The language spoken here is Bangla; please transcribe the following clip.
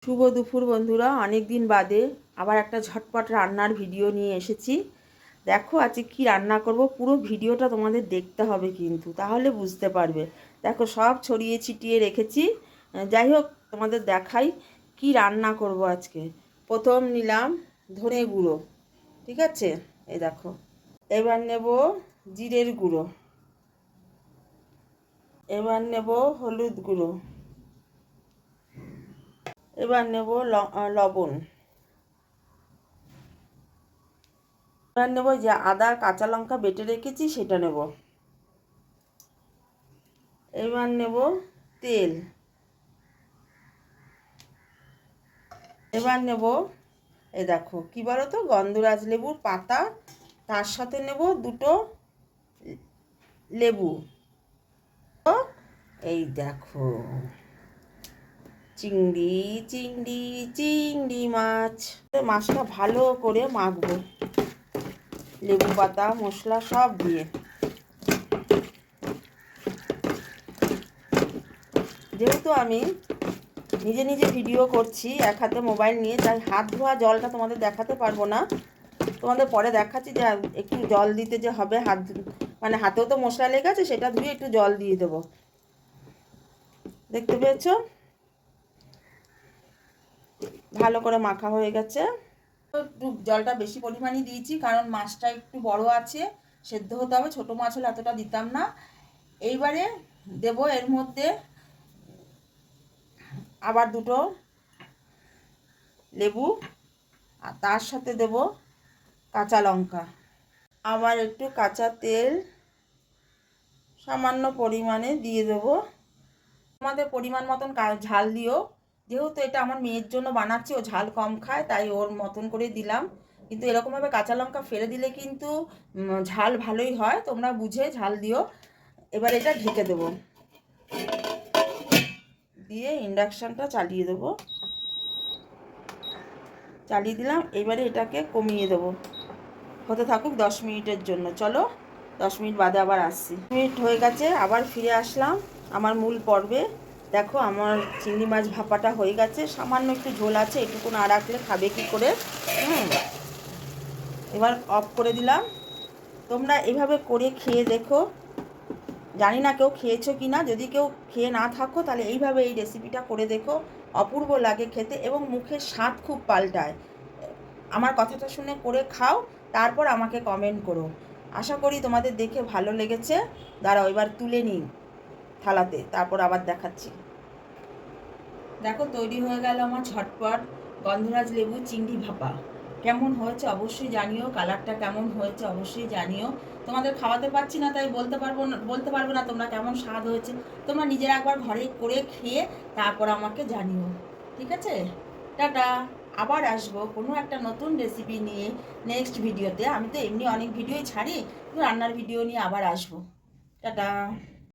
শুভ দুপুর বন্ধুরা, অনেক দিন বাদে আবার একটা ঝটপট রান্নার ভিডিও নিয়ে এসেছি। দেখো আজকে কি রান্না করব, পুরো ভিডিওটা তোমাদের দেখতে হবে কিন্তু, তাহলে বুঝতে পারবে। দেখো সব ছড়িয়ে ছিটিয়ে রেখেছি। যাই হোক তোমাদের দেখাই কি রান্না করব আজকে। প্রথম নিলাম ধনে গুঁড়ো, ঠিক আছে, এই দেখো। এবার নেব জিরের গুঁড়ো, এবার নেব হলুদ গুঁড়ো, এবার নেব লবণ, এবার নেব যে আদা কাঁচা লঙ্কা বেটে রেখেছি সেটা নেব। এবার নেব তেল, এবার নেব এই দেখো কি বলো তো, গন্ধরাজ লেবুর পাতা, তার সাথে নেব দুটো লেবু। এই দেখো চিংড়ি চিংড়ি চিংড়ি মাছ, মাছটা ভালো করে মাখবো লেবু পাতা মশলা সব দিয়ে। যেহেতু আমি নিজে নিজে ভিডিও করছি এক হাতে মোবাইল নিয়ে, তাই হাত ধোয়া জলটা তোমাদের দেখাতে পারবো না। তোমাদের পরে দেখাচ্ছি যে একটু জল দিতে যে হবে, মানে হাতেও তো মশলা লেগে আছে, সেটা ধুয়ে একটু জল দিয়ে দেবো। দেখতে পেয়েছো ভালো করে মাখা হয়ে গেছে। একটু জলটা বেশি পরিমাণে দিয়েছি কারণ মাছটা একটু বড় আছে, সেদ্ধ হতে হবে। ছোটো মাছ হলে এতটা দিতাম না। এইবারে দেব এর মধ্যে আবার দুটো লেবু, আর তার সাথে দেব কাঁচা লঙ্কা, আবার একটু কাঁচা তেল সামান্য পরিমাণে দিয়ে দেব। তোমাদের পরিমাণ মতন ঝাল দিও। যেহেতু এটা আমার মেয়ের জন্য বানাচ্ছি, ও ঝাল কম খায়, তাই ওর মতন করে দিলাম। কিন্তু এরকমভাবে কাঁচা লঙ্কা ফেলে দিলে কিন্তু ঝাল ভালোই হয়, তোমরা বুঝে ঝাল দিও। এবার এটা ঢেকে দেবো, দিয়ে ইন্ডাকশানটা চালিয়ে দেবো। চালিয়ে দিলাম। এবারে এটাকে কমিয়ে দেবো, হতে থাকুক 10 মিনিটের জন্য। চলো 10 মিনিট বাদে আবার আসছি। মিনিট হয়ে গেছে, আবার ফিরে আসলাম আমার মূল পর্বে। দেখো আমার চিংড়ি মাছ ভাপাটা হয়ে গেছে, সামান্য একটু ঝোল আছে, এটুকু না রাখলে খাবে কি করে। এবার অফ করে দিলাম। তোমরা এভাবে করে খেয়ে দেখো, জানি না কেউ খেয়েছো কি না। যদি কেউ খেয়ে না থাকো তাহলে এইভাবে এই রেসিপিটা করে দেখো, অপূর্ব লাগে খেতে এবং মুখের স্বাদ খুব পাল্টায়। আমার কথাটা শুনে করে খাও, তারপর আমাকে কমেন্ট করো। আশা করি তোমাদের দেখে ভালো লেগেছে। দাঁড়াও এবার তুলে নিই থালাতে, তারপর আবার দেখাচ্ছি। দেখো তৈরি হয়ে গেল আমার ঝটপট গন্ধরাজ লেবু চিংড়ি ভাপা। কেমন হয়েছে অবশ্যই জানিও, কালারটা কেমন হয়েছে অবশ্যই জানিও। তোমাদের খাওয়াতে পারছি না তাই বলতে পারবো না তোমরা কেমন স্বাদ হয়েছে। তোমরা নিজেরা একবার ঘরে করে খেয়ে তারপর আমাকে জানিও, ঠিক আছে? টাটা। আবার আসবো কোনো একটা নতুন রেসিপি নিয়ে নেক্সট ভিডিওতে। আমি তো এমনি অনেক ভিডিওই ছাড়ি, রান্নার ভিডিও নিয়ে আবার আসবো। টাটা।